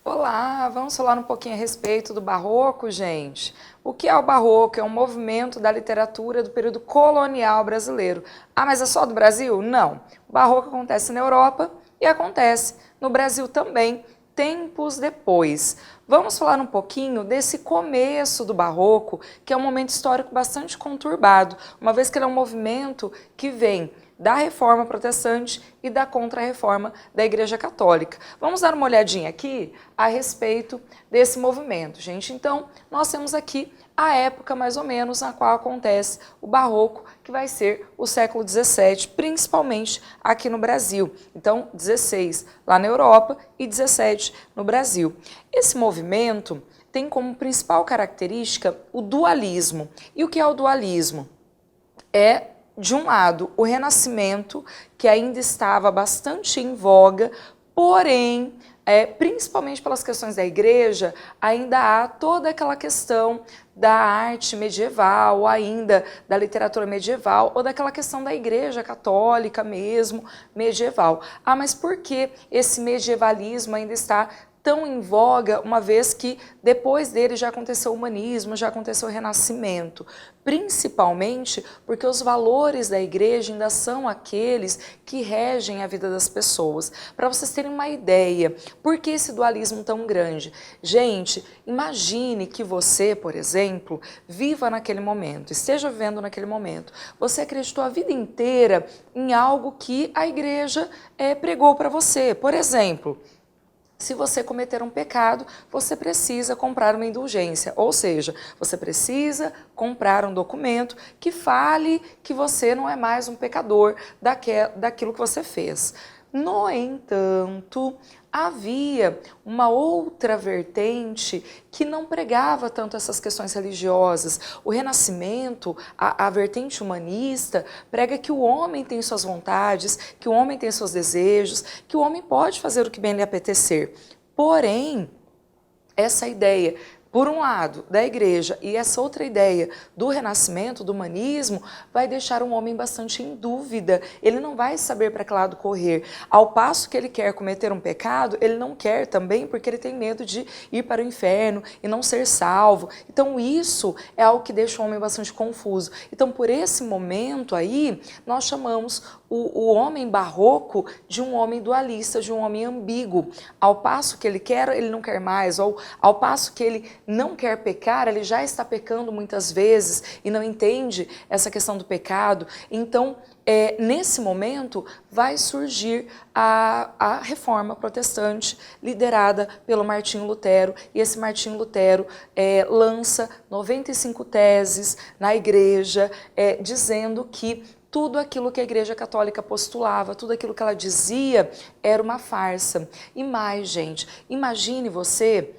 Olá, vamos falar um pouquinho a respeito do Barroco, gente. O que é o Barroco? É um movimento da literatura do período colonial brasileiro. Ah, mas é só do Brasil? Não. O Barroco acontece na Europa e acontece no Brasil também, tempos depois. Vamos falar um pouquinho desse começo do Barroco, que é um momento histórico bastante conturbado, uma vez que ele é um movimento que vem da Reforma Protestante e da Contra-Reforma da Igreja Católica. Vamos dar uma olhadinha aqui a respeito desse movimento, gente. Então, nós temos aqui a época mais ou menos na qual acontece o Barroco, que vai ser o século XVII, principalmente aqui no Brasil. Então, 16 lá na Europa e 17 no Brasil. Esse movimento tem como principal característica o dualismo. E o que é o dualismo? É, de um lado, o Renascimento, que ainda estava bastante em voga, porém, principalmente pelas questões da igreja, ainda há toda aquela questão da arte medieval, ou ainda da literatura medieval, ou daquela questão da igreja católica mesmo, medieval. Ah, mas por que esse medievalismo ainda está tão em voga, uma vez que depois dele já aconteceu o humanismo, já aconteceu o renascimento? Principalmente porque os valores da igreja ainda são aqueles que regem a vida das pessoas. Para vocês terem uma ideia, por que esse dualismo tão grande? Gente, imagine que você, por exemplo, viva naquele momento, esteja vivendo naquele momento. Você acreditou a vida inteira em algo que a igreja pregou para você. Por exemplo, se você cometer um pecado, você precisa comprar uma indulgência, ou seja, você precisa comprar um documento que fale que você não é mais um pecador daquilo que você fez. No entanto, havia uma outra vertente que não pregava tanto essas questões religiosas. O Renascimento, a vertente humanista, prega que o homem tem suas vontades, que o homem tem seus desejos, que o homem pode fazer o que bem lhe apetecer. Porém, essa ideia, por um lado, da igreja e essa outra ideia do renascimento, do humanismo, vai deixar um homem bastante em dúvida. Ele não vai saber para que lado correr. Ao passo que ele quer cometer um pecado, ele não quer também porque ele tem medo de ir para o inferno e não ser salvo. Então isso é algo que deixa o homem bastante confuso. Então por esse momento aí, nós chamamos o homem barroco de um homem dualista, de um homem ambíguo. Ao passo que ele quer, ele não quer mais. Ou ao passo que ele não quer pecar, ele já está pecando muitas vezes e não entende essa questão do pecado. Então, nesse momento, vai surgir a Reforma Protestante, liderada pelo Martinho Lutero, e esse Martinho Lutero lança 95 teses na igreja, dizendo que tudo aquilo que a Igreja Católica postulava, tudo aquilo que ela dizia, era uma farsa. E mais, gente, imagine você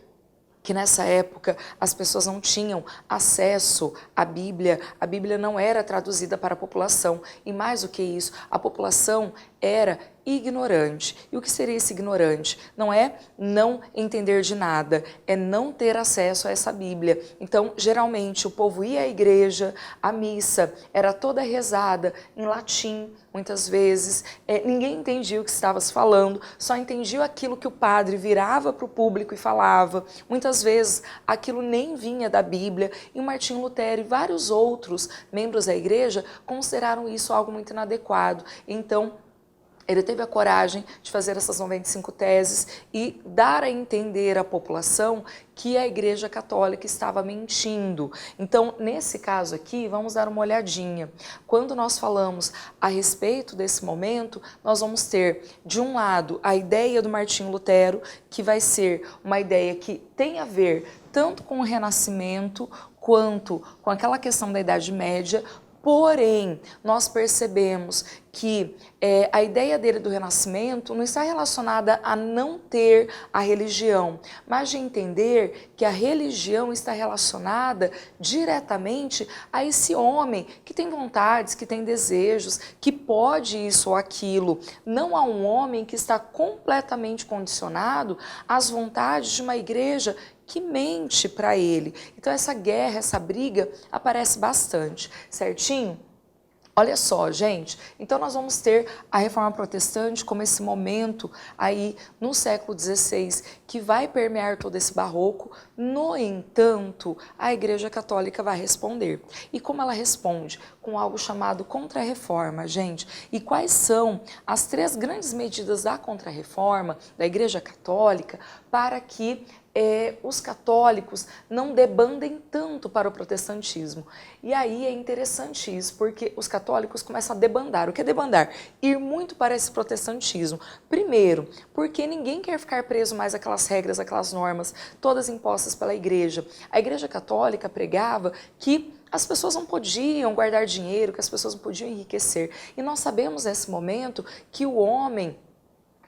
que nessa época as pessoas não tinham acesso à Bíblia, a Bíblia não era traduzida para a população, e mais do que isso, a população era ignorante. E o que seria esse ignorante? Não é não entender de nada, é não ter acesso a essa Bíblia. Então, geralmente, o povo ia à igreja, a missa era toda rezada em latim, muitas vezes, ninguém entendia o que estava se falando, só entendia aquilo que o padre virava para o público e falava. Muitas vezes, aquilo nem vinha da Bíblia, e o Martinho Lutero e vários outros membros da igreja consideraram isso algo muito inadequado. Então, ele teve a coragem de fazer essas 95 teses e dar a entender à população que a Igreja Católica estava mentindo. Então, nesse caso aqui, vamos dar uma olhadinha. Quando nós falamos a respeito desse momento, nós vamos ter, de um lado, a ideia do Martinho Lutero, que vai ser uma ideia que tem a ver tanto com o Renascimento, quanto com aquela questão da Idade Média. Porém, nós percebemos que a ideia dele do Renascimento não está relacionada a não ter a religião, mas de entender que a religião está relacionada diretamente a esse homem que tem vontades, que tem desejos, que pode isso ou aquilo. Não a um homem que está completamente condicionado às vontades de uma igreja que mente para ele. Então essa guerra, essa briga aparece bastante, certinho? Olha só, gente, então nós vamos ter a Reforma Protestante como esse momento aí no século XVI que vai permear todo esse barroco. No entanto, a Igreja Católica vai responder. E como ela responde? Com algo chamado Contra-Reforma, gente. E quais são as 3 grandes medidas da Contra-Reforma da Igreja Católica para que os católicos não debandem tanto para o protestantismo? E aí é interessante isso, porque os católicos começam a debandar. O que é debandar? Ir muito para esse protestantismo. Primeiro, porque ninguém quer ficar preso mais àquelas regras, àquelas normas, todas impostas pela igreja. A Igreja Católica pregava que as pessoas não podiam guardar dinheiro, que as pessoas não podiam enriquecer. E nós sabemos nesse momento que o homem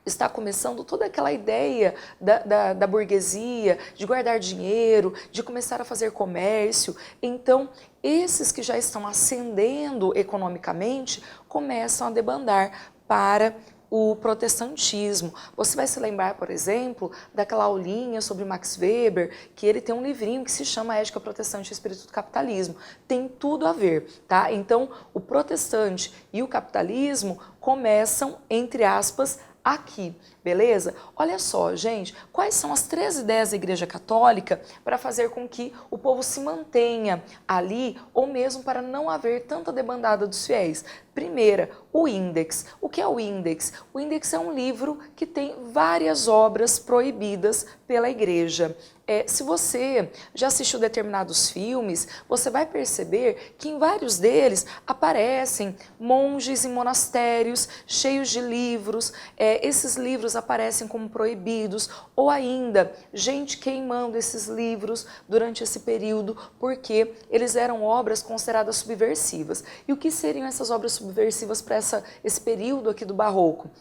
está começando toda aquela ideia da burguesia, de guardar dinheiro, de começar a fazer comércio. Então, esses que já estão ascendendo economicamente começam a debandar para o protestantismo. Você vai se lembrar, por exemplo, daquela aulinha sobre Max Weber, que ele tem um livrinho que se chama Ética Protestante e Espírito do Capitalismo. Tem tudo a ver, tá? Então, o protestante e o capitalismo começam, entre aspas, aqui, beleza? Olha só, gente, quais são as 3 ideias da Igreja Católica para fazer com que o povo se mantenha ali, ou mesmo para não haver tanta debandada dos fiéis? Primeira, o Índex. O que é o Índex? O Índex é um livro que tem várias obras proibidas pela Igreja. Se você já assistiu determinados filmes, você vai perceber que em vários deles aparecem monges em monastérios cheios de livros. Esses livros aparecem como proibidos, ou ainda gente queimando esses livros durante esse período porque eles eram obras consideradas subversivas. E o que seriam essas obras subversivas para esse período aqui do Barroco?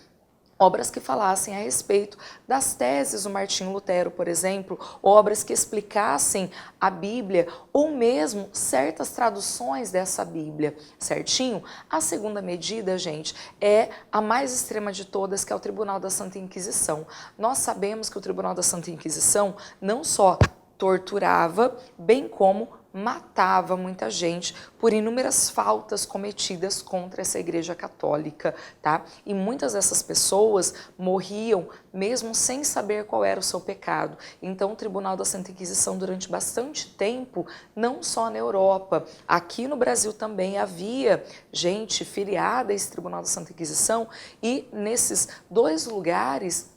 Obras que falassem a respeito das teses do Martinho Lutero, por exemplo, obras que explicassem a Bíblia ou mesmo certas traduções dessa Bíblia, certinho? A segunda medida, gente, é a mais extrema de todas, que é o Tribunal da Santa Inquisição. Nós sabemos que o Tribunal da Santa Inquisição não só torturava, bem como matava muita gente por inúmeras faltas cometidas contra essa Igreja Católica, tá? E muitas dessas pessoas morriam mesmo sem saber qual era o seu pecado. Então o Tribunal da Santa Inquisição durante bastante tempo, não só na Europa, aqui no Brasil também havia gente filiada a esse Tribunal da Santa Inquisição, e nesses 2 lugares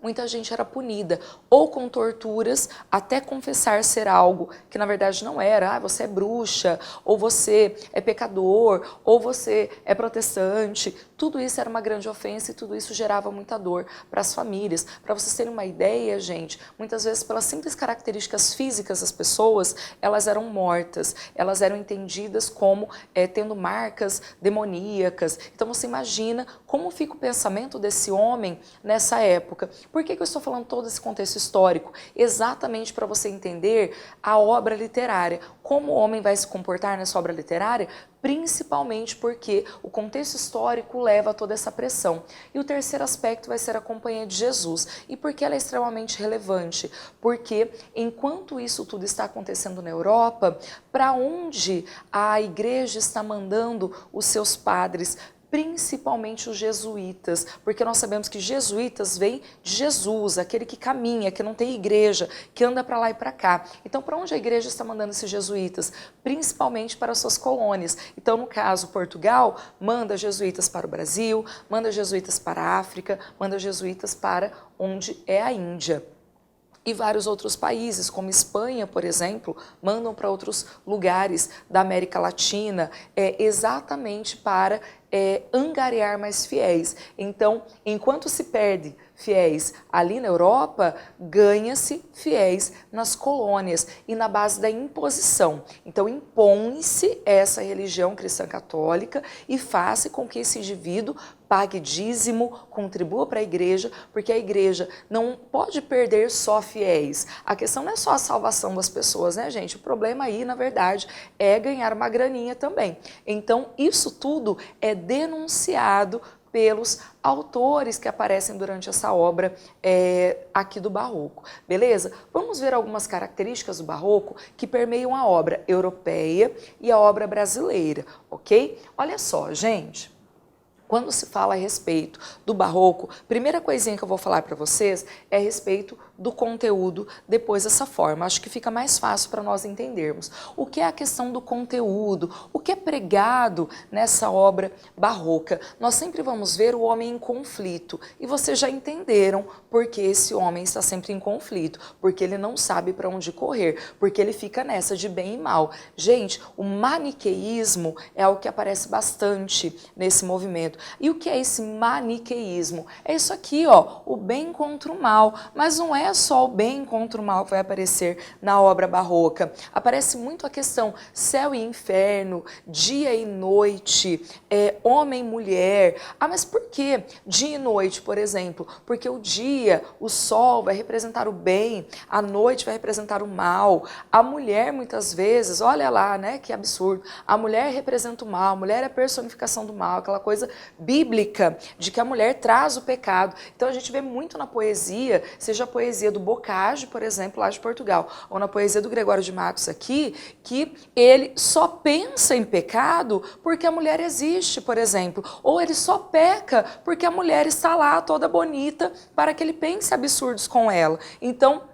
muita gente era punida, ou com torturas, até confessar ser algo que na verdade não era. Você é bruxa, ou você é pecador, ou você é protestante. Tudo isso era uma grande ofensa e tudo isso gerava muita dor para as famílias. Para vocês terem uma ideia, gente, muitas vezes pelas simples características físicas das pessoas, elas eram mortas, elas eram entendidas como tendo marcas demoníacas. Então você imagina como fica o pensamento desse homem nessa época. Por que eu estou falando todo esse contexto histórico? Exatamente para você entender a obra literária, como o homem vai se comportar nessa obra literária, principalmente porque o contexto histórico leva a toda essa pressão. E o terceiro aspecto vai ser a Companhia de Jesus. E por que ela é extremamente relevante? Porque enquanto isso tudo está acontecendo na Europa, para onde a igreja está mandando os seus padres? Principalmente os jesuítas, porque nós sabemos que jesuítas vêm de Jesus, aquele que caminha, que não tem igreja, que anda para lá e para cá. Então, para onde a igreja está mandando esses jesuítas? Principalmente para as suas colônias. Então, no caso, Portugal manda jesuítas para o Brasil, manda jesuítas para a África, manda jesuítas para onde é a Índia. E vários outros países, como Espanha, por exemplo, mandam para outros lugares da América Latina, exatamente para angariar mais fiéis. Então, enquanto se perde fiéis ali na Europa, ganha-se fiéis nas colônias e na base da imposição. Então, impõe-se essa religião cristã católica e faça com que esse indivíduo pague dízimo, contribua para a igreja, porque a igreja não pode perder só fiéis. A questão não é só a salvação das pessoas, né, gente? O problema aí, na verdade, é ganhar uma graninha também. Então, isso tudo é denunciado pelos autores que aparecem durante essa obra aqui do Barroco, beleza? Vamos ver algumas características do Barroco que permeiam a obra europeia e a obra brasileira, ok? Olha só, gente. Quando se fala a respeito do Barroco, primeira coisinha que eu vou falar para vocês é a respeito do conteúdo depois dessa forma. Acho que fica mais fácil para nós entendermos. O que é a questão do conteúdo? O que é pregado nessa obra barroca? Nós sempre vamos ver o homem em conflito. E vocês já entenderam por que esse homem está sempre em conflito. Porque ele não sabe para onde correr. Porque ele fica nessa de bem e mal. Gente, o maniqueísmo é algo que aparece bastante nesse movimento. E o que é esse maniqueísmo? É isso aqui, ó, o bem contra o mal. Mas não é só o bem contra o mal que vai aparecer na obra barroca. Aparece muito a questão céu e inferno, dia e noite, homem e mulher. Ah, mas por que dia e noite, por exemplo? Porque o dia, o sol vai representar o bem, a noite vai representar o mal. A mulher, muitas vezes, olha lá, né, que absurdo. A mulher representa o mal, a mulher é a personificação do mal, aquela coisa bíblica de que a mulher traz o pecado. Então a gente vê muito na poesia, seja a poesia do Boccaccio, por exemplo, lá de Portugal, ou na poesia do Gregório de Matos aqui, que ele só pensa em pecado porque a mulher existe, por exemplo, ou ele só peca porque a mulher está lá toda bonita para que ele pense absurdos com ela. Então,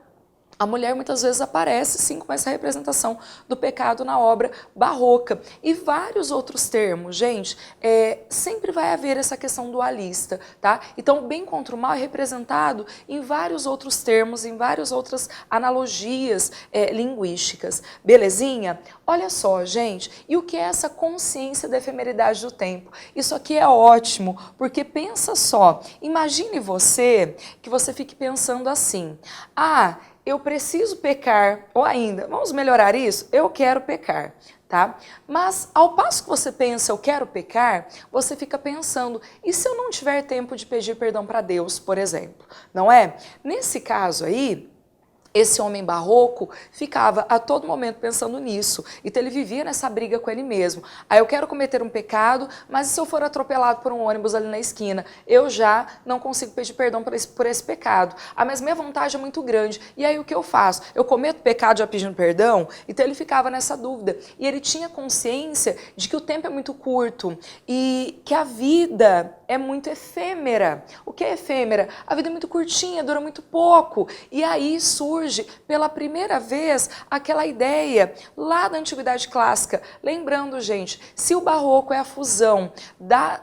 a mulher muitas vezes aparece sim com essa representação do pecado na obra barroca. E vários outros termos, gente, sempre vai haver essa questão dualista, tá? Então o bem contra o mal é representado em vários outros termos, em várias outras analogias linguísticas. Belezinha? Olha só, gente, e o que é essa consciência da efemeridade do tempo? Isso aqui é ótimo, porque pensa só, imagine você que você fique pensando assim, eu preciso pecar, ou ainda, vamos melhorar isso? Eu quero pecar, tá? Mas ao passo que você pensa, eu quero pecar, você fica pensando, e se eu não tiver tempo de pedir perdão para Deus, por exemplo? Não é? Nesse caso aí, esse homem barroco ficava a todo momento pensando nisso. Então ele vivia nessa briga com ele mesmo. Aí eu quero cometer um pecado, mas e se eu for atropelado por um ônibus ali na esquina? Eu já não consigo pedir perdão por esse pecado. Mas minha vontade é muito grande. E aí o que eu faço? Eu cometo pecado já pedindo perdão? Então ele ficava nessa dúvida. E ele tinha consciência de que o tempo é muito curto e que a vida é muito efêmera. O que é efêmera? A vida é muito curtinha, dura muito pouco. E aí surge pela primeira vez aquela ideia lá da Antiguidade Clássica. Lembrando, gente, se o Barroco é a fusão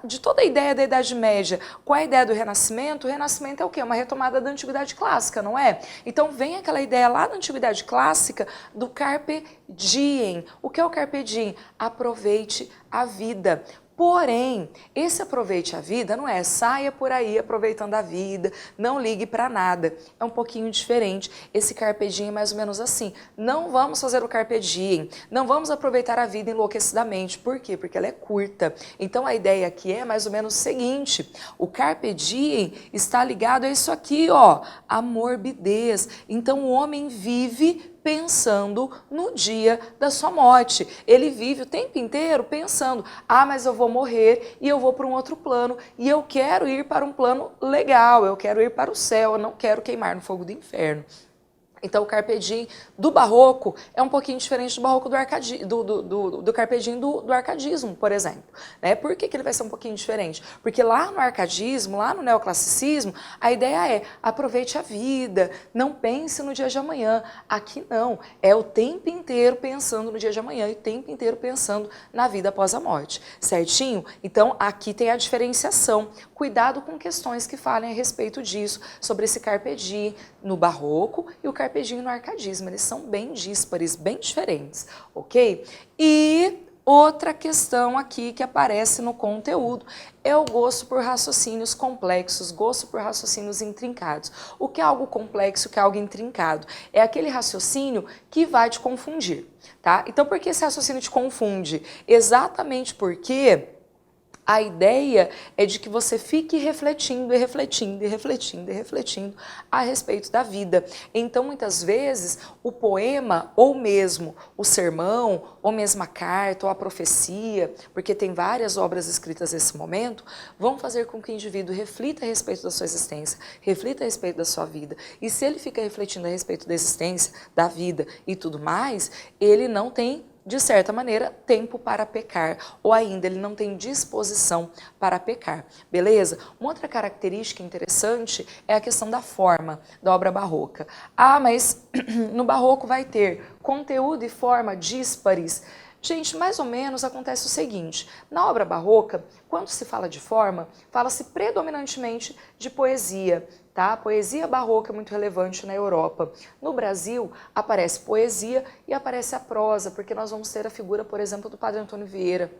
de toda a ideia da Idade Média com a ideia do Renascimento, o Renascimento é o quê? Uma retomada da Antiguidade Clássica, não é? Então vem aquela ideia lá da Antiguidade Clássica do Carpe Diem. O que é o Carpe Diem? Aproveite a vida. Porém, esse aproveite a vida não é saia por aí aproveitando a vida, não ligue para nada. É um pouquinho diferente. Esse carpe diem é mais ou menos assim. Não vamos fazer o carpe diem, não vamos aproveitar a vida enlouquecidamente. Por quê? Porque ela é curta. Então a ideia aqui é mais ou menos o seguinte, o carpe diem está ligado a isso aqui, ó, a morbidez. Então o homem vive pensando no dia da sua morte. Ele vive o tempo inteiro pensando, mas eu vou morrer e eu vou para um outro plano e eu quero ir para um plano legal, eu quero ir para o céu, eu não quero queimar no fogo do inferno. Então o Carpe Diem do Barroco é um pouquinho diferente do Barroco do Carpe Diem do Arcadismo, por exemplo. Né? Por que ele vai ser um pouquinho diferente? Porque lá no Arcadismo, lá no Neoclassicismo, a ideia é aproveite a vida, não pense no dia de amanhã. Aqui não, é o tempo inteiro pensando no dia de amanhã e o tempo inteiro pensando na vida após a morte. Certinho? Então aqui tem a diferenciação. Cuidado com questões que falem a respeito disso, sobre esse Carpe Diem no Barroco e o Carpe Diem no Arcadismo. Eles são bem díspares, bem diferentes, ok? E outra questão aqui que aparece no conteúdo é o gosto por raciocínios complexos, gosto por raciocínios intrincados. O que é algo complexo, o que é algo intrincado? É aquele raciocínio que vai te confundir, tá? Então por que esse raciocínio te confunde? Exatamente porque A ideia é de que você fique refletindo e refletindo e refletindo e refletindo a respeito da vida. Então, muitas vezes, o poema, ou mesmo o sermão, ou mesmo a carta, ou a profecia, porque tem várias obras escritas nesse momento, vão fazer com que o indivíduo reflita a respeito da sua existência, reflita a respeito da sua vida. E se ele fica refletindo a respeito da existência, da vida e tudo mais, ele não tem, de certa maneira, tempo para pecar, ou ainda ele não tem disposição para pecar, beleza? Uma outra característica interessante é a questão da forma da obra barroca. Ah, mas no barroco vai ter conteúdo e forma díspares. Gente, mais ou menos acontece o seguinte, na obra barroca, quando se fala de forma, fala-se predominantemente de poesia, tá? A poesia barroca é muito relevante na Europa. No Brasil, aparece poesia e aparece a prosa, porque nós vamos ter a figura, por exemplo, do Padre Antônio Vieira,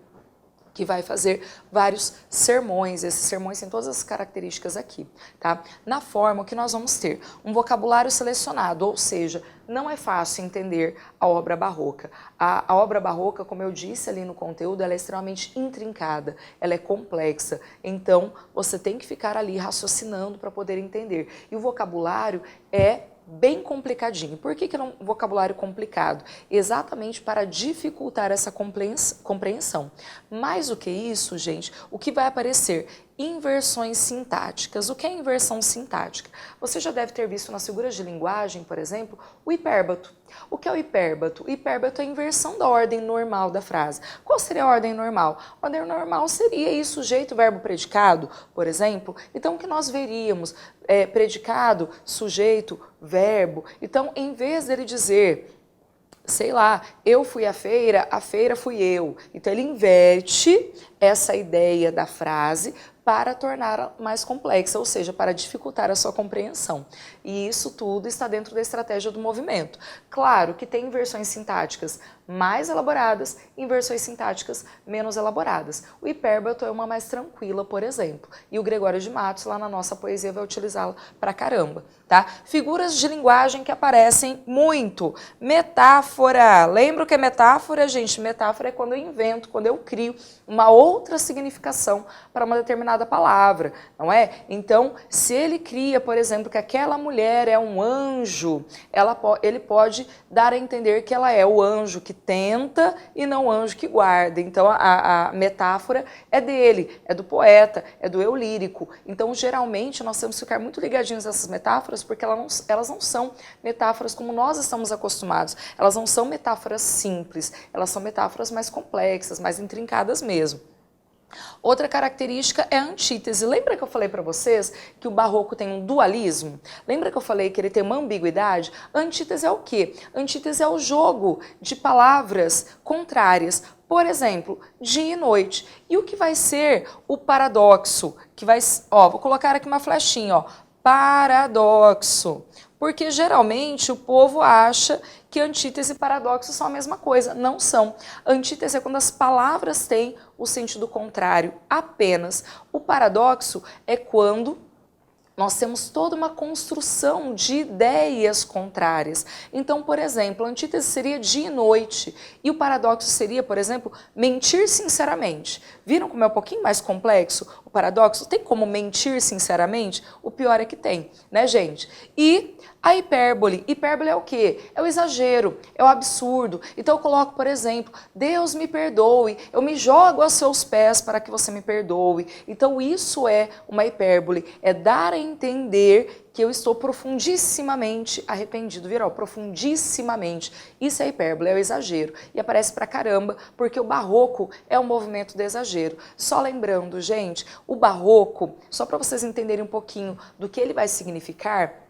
que vai fazer vários sermões. Esses sermões têm todas as características aqui, tá? Na forma, o que nós vamos ter? Um vocabulário selecionado, ou seja, não é fácil entender a obra barroca. A obra barroca, como eu disse ali no conteúdo, ela é extremamente intrincada, ela é complexa, então você tem que ficar ali raciocinando para poder entender. E o vocabulário é bem complicadinho. Por que é um vocabulário complicado? Exatamente para dificultar essa compreensão. Mais do que isso, gente, o que vai aparecer? Inversões sintáticas. O que é inversão sintática? Você já deve ter visto nas figuras de linguagem, por exemplo, o hipérbato. O que é o hipérbato? O hipérbato é a inversão da ordem normal da frase. Qual seria a ordem normal? A ordem normal seria aí sujeito, verbo, predicado, por exemplo. Então, o que nós veríamos? Predicado, sujeito, verbo. Então, em vez dele dizer, sei lá, eu fui à feira, a feira fui eu. Então, ele inverte essa ideia da frase para torná-la mais complexa, ou seja, para dificultar a sua compreensão. E isso tudo está dentro da estratégia do movimento. Claro que tem inversões sintáticas mais elaboradas e inversões sintáticas menos elaboradas. O hipérbato é uma mais tranquila, por exemplo, e o Gregório de Matos, lá na nossa poesia, vai utilizá-la pra caramba, tá? Figuras de linguagem que aparecem muito. Metáfora. Lembra o que é metáfora, gente? Metáfora é quando eu invento, quando eu crio uma outra significação para uma determinada palavra, não é? Então, se ele cria, por exemplo, que aquela mulher é um anjo, ele pode dar a entender que ela é o anjo que tenta e não o anjo que guarda. Então, a metáfora é dele, é do poeta, é do eu lírico. Então, geralmente, nós temos que ficar muito ligadinhos nessas metáforas, porque elas não são metáforas como nós estamos acostumados. Elas não são metáforas simples, elas são metáforas mais complexas, mais intrincadas mesmo. Outra característica é a antítese. Lembra que eu falei para vocês que o barroco tem um dualismo? Lembra que eu falei que ele tem uma ambiguidade? A antítese é o quê? A antítese é o jogo de palavras contrárias. Por exemplo, dia e noite. E o que vai ser o paradoxo? Que vai, vou colocar aqui uma flechinha, ó. Paradoxo. Porque geralmente o povo acha que antítese e paradoxo são a mesma coisa. Não são. Antítese é quando as palavras têm o sentido contrário apenas. O paradoxo é quando nós temos toda uma construção de ideias contrárias. Então, por exemplo, a antítese seria dia e noite. E o paradoxo seria, por exemplo, mentir sinceramente. Viram como é um pouquinho mais complexo o paradoxo? Tem como mentir sinceramente? O pior é que tem, né, gente? E a hipérbole. Hipérbole é o quê? É o exagero, é o absurdo. Então eu coloco, por exemplo, Deus me perdoe, eu me jogo aos seus pés para que você me perdoe. Então isso é uma hipérbole, é dar a entender que eu estou profundissimamente arrependido. Viral, profundissimamente. Isso é hipérbole, é o exagero. E aparece pra caramba, porque o barroco é um movimento de exagero. Só lembrando, gente, o barroco, só para vocês entenderem um pouquinho do que ele vai significar,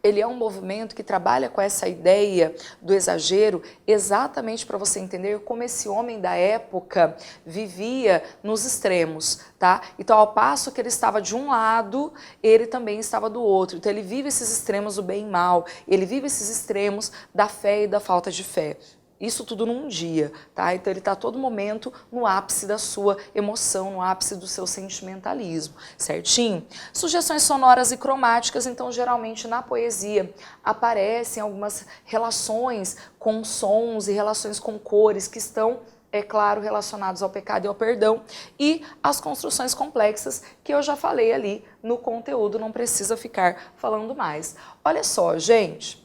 ele é um movimento que trabalha com essa ideia do exagero exatamente para você entender como esse homem da época vivia nos extremos, tá? Então, ao passo que ele estava de um lado, ele também estava do outro. Então, ele vive esses extremos do bem e mal, ele vive esses extremos da fé e da falta de fé. Isso tudo num dia, tá? Então ele está a todo momento no ápice da sua emoção, no ápice do seu sentimentalismo, certinho? Sugestões sonoras e cromáticas, então geralmente na poesia aparecem algumas relações com sons e relações com cores que estão é claro, relacionados ao pecado e ao perdão, e as construções complexas que eu já falei ali no conteúdo, não precisa ficar falando mais. Olha só, gente,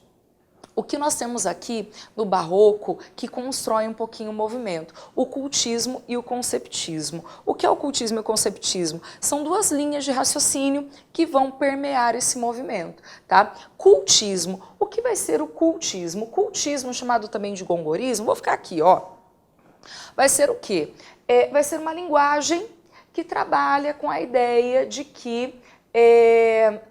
o que nós temos aqui no barroco que constrói um pouquinho o movimento? O cultismo e o conceptismo. O que é o cultismo e o conceptismo? São duas linhas de raciocínio que vão permear esse movimento, tá? Cultismo. O que vai ser o cultismo? O cultismo, chamado também de gongorismo, vou ficar aqui, ó. Vai ser o quê? Vai ser uma linguagem que trabalha com a ideia de que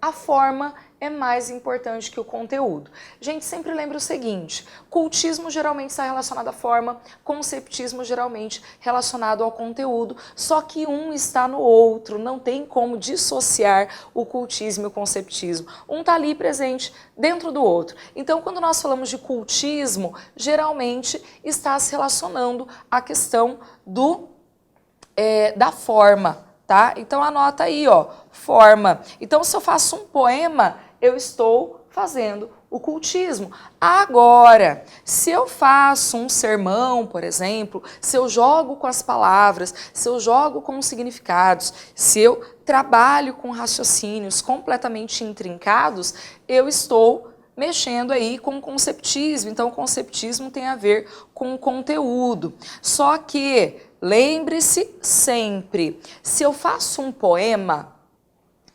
a forma é mais importante que o conteúdo. Gente, sempre lembra o seguinte, cultismo geralmente está relacionado à forma, conceptismo geralmente relacionado ao conteúdo, só que um está no outro, não tem como dissociar o cultismo e o conceptismo. Um está ali presente dentro do outro. Então, quando nós falamos de cultismo, geralmente está se relacionando à questão da forma, tá? Então, anota aí, ó, forma. Então, se eu faço um poema, eu estou fazendo o cultismo. Agora, se eu faço um sermão, por exemplo, se eu jogo com as palavras, se eu jogo com os significados, se eu trabalho com raciocínios completamente intrincados, eu estou mexendo aí com o conceptismo. Então, o conceptismo tem a ver com o conteúdo. Só que, lembre-se sempre, se eu faço um poema,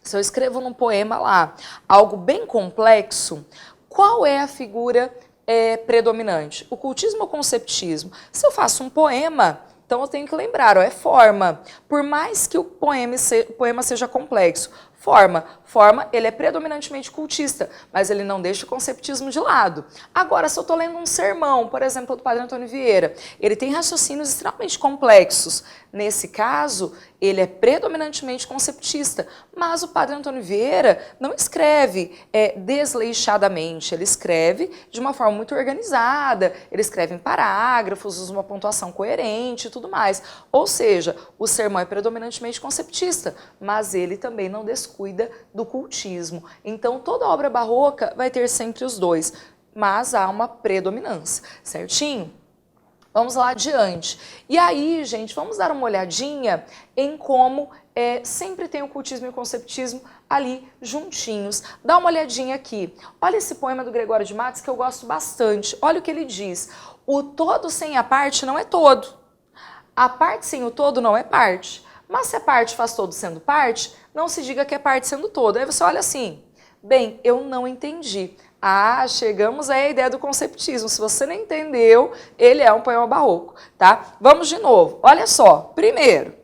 se eu escrevo num poema lá algo bem complexo, qual é a figura predominante? O cultismo ou o conceptismo? Se eu faço um poema, então eu tenho que lembrar, ó, é forma. Por mais que o poema seja complexo, forma, ele é predominantemente cultista, mas ele não deixa o conceptismo de lado. Agora, se eu estou lendo um sermão, por exemplo, do Padre Antônio Vieira, ele tem raciocínios extremamente complexos. Nesse caso, ele é predominantemente conceptista, mas o Padre Antônio Vieira não escreve desleixadamente, ele escreve de uma forma muito organizada, ele escreve em parágrafos, usa uma pontuação coerente e tudo mais. Ou seja, o sermão é predominantemente conceptista, mas ele também não descuida do cultismo. Então, toda obra barroca vai ter sempre os dois, mas há uma predominância, certinho? Vamos lá adiante. E aí, gente, vamos dar uma olhadinha em como sempre tem o cultismo e o conceptismo ali juntinhos. Dá uma olhadinha aqui. Olha esse poema do Gregório de Matos que eu gosto bastante. Olha o que ele diz. O todo sem a parte não é todo. A parte sem o todo não é parte. Mas se a parte faz todo sendo parte, não se diga que é parte sendo todo. Aí você olha assim, bem, eu não entendi. Ah, chegamos aí à ideia do conceptismo. Se você não entendeu, ele é um poema barroco, tá? Vamos de novo. Olha só. Primeiro,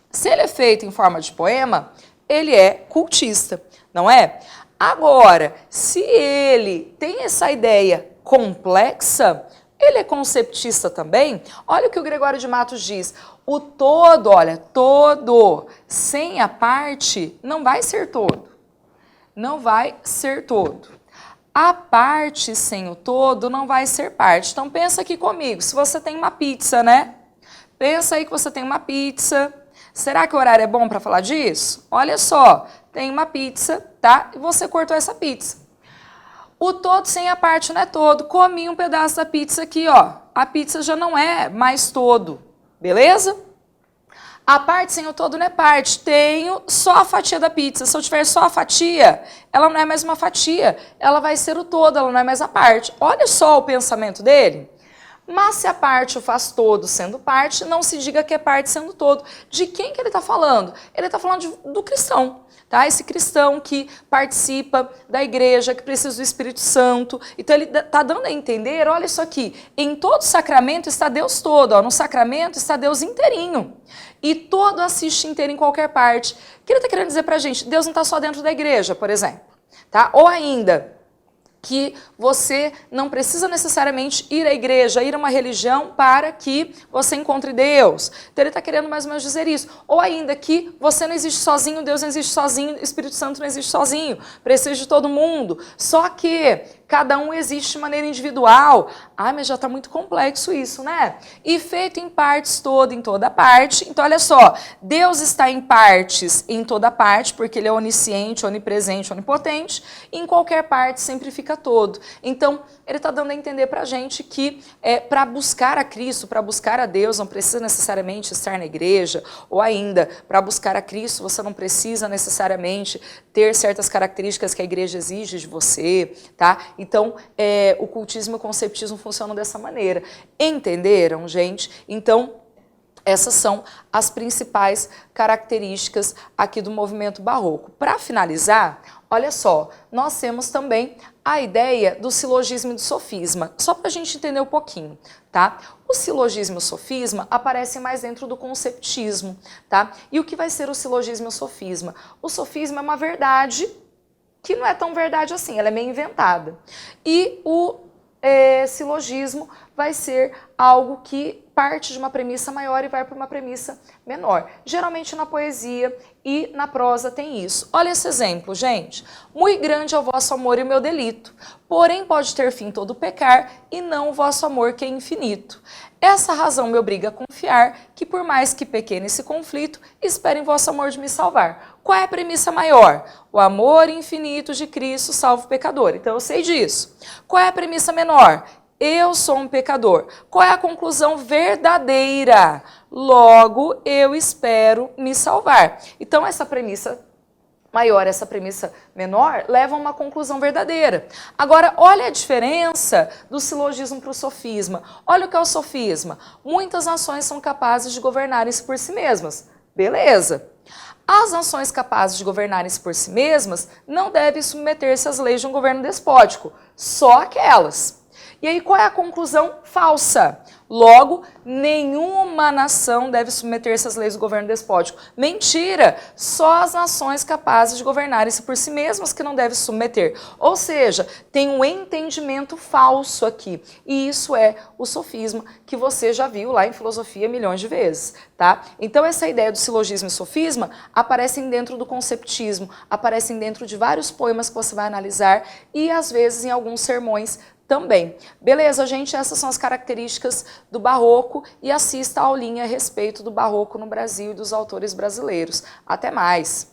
se ele é feito em forma de poema, ele é cultista, não é? Agora, se ele tem essa ideia complexa, ele é conceptista também? Olha o que o Gregório de Matos diz. O todo, olha, todo sem a parte não vai ser todo. Não vai ser todo. A parte sem o todo não vai ser parte. Então pensa aqui comigo, se você tem uma pizza, né? Pensa aí que você tem uma pizza. Será que o horário é bom para falar disso? Olha só, tem uma pizza, tá? E você cortou essa pizza. O todo sem a parte não é todo. Comi um pedaço da pizza aqui, ó. A pizza já não é mais todo, beleza? A parte sem o todo não é parte, tenho só a fatia da pizza. Se eu tiver só a fatia, ela não é mais uma fatia, ela vai ser o todo, ela não é mais a parte. Olha só o pensamento dele. Mas se a parte o faz todo sendo parte, não se diga que é parte sendo todo. De quem que ele está falando? Ele está falando do cristão. Tá? Esse cristão que participa da igreja, que precisa do Espírito Santo. Então ele está dando a entender, olha isso aqui, em todo sacramento está Deus todo, ó, no sacramento está Deus inteirinho. E todo assiste inteiro em qualquer parte. O que ele está querendo dizer para a gente? Deus não está só dentro da igreja, por exemplo. Tá? Ou ainda, que você não precisa necessariamente ir à igreja, ir a uma religião para que você encontre Deus. Então ele está querendo mais ou menos dizer isso. Ou ainda que você não existe sozinho, Deus não existe sozinho, o Espírito Santo não existe sozinho, precisa de todo mundo. Só que cada um existe de maneira individual. Ai, mas já está muito complexo isso, né? E feito em partes todo, em toda parte. Então, olha só, Deus está em partes em toda parte, porque ele é onisciente, onipresente, onipotente, e em qualquer parte sempre fica todo. Então, ele está dando a entender para a gente que para buscar a Cristo, para buscar a Deus, não precisa necessariamente estar na igreja, ou ainda, para buscar a Cristo, você não precisa necessariamente ter certas características que a igreja exige de você, tá? Então, o cultismo e o conceptismo funcionam dessa maneira. Entenderam, gente? Então, essas são as principais características aqui do movimento barroco. Para finalizar, olha só, nós temos também a ideia do silogismo e do sofisma, só para a gente entender um pouquinho, tá? O silogismo e o sofisma aparecem mais dentro do conceptismo, tá? E o que vai ser o silogismo e o sofisma? O sofisma é uma verdade que não é tão verdade assim, ela é meio inventada. E o silogismo vai ser algo que parte de uma premissa maior e vai para uma premissa menor. Geralmente na poesia e na prosa tem isso. Olha esse exemplo, gente. Muito grande é o vosso amor e o meu delito, porém pode ter fim todo pecar e não o vosso amor que é infinito. Essa razão me obriga a confiar que por mais que pequeno esse conflito, esperem vosso amor de me salvar. Qual é a premissa maior? O amor infinito de Cristo salva o pecador. Então eu sei disso. Qual é a premissa menor? Eu sou um pecador. Qual é a conclusão verdadeira? Logo, eu espero me salvar. Então, essa premissa maior, essa premissa menor, leva a uma conclusão verdadeira. Agora, olha a diferença do silogismo para o sofisma. Olha o que é o sofisma. Muitas nações são capazes de governarem-se por si mesmas. Beleza. As nações capazes de governarem-se por si mesmas não devem submeter-se às leis de um governo despótico. Só aquelas. E aí, qual é a conclusão falsa? Logo, nenhuma nação deve submeter-se às leis do governo despótico. Mentira! Só as nações capazes de governarem-se por si mesmas que não devem se submeter. Ou seja, tem um entendimento falso aqui. E isso é o sofisma, que você já viu lá em filosofia milhões de vezes, tá? Então, essa ideia do silogismo e sofisma aparecem dentro do conceptismo, aparecem dentro de vários poemas que você vai analisar e, às vezes, em alguns sermões também. Beleza, gente? Essas são as características do barroco e assista a aulinha a respeito do barroco no Brasil e dos autores brasileiros. Até mais!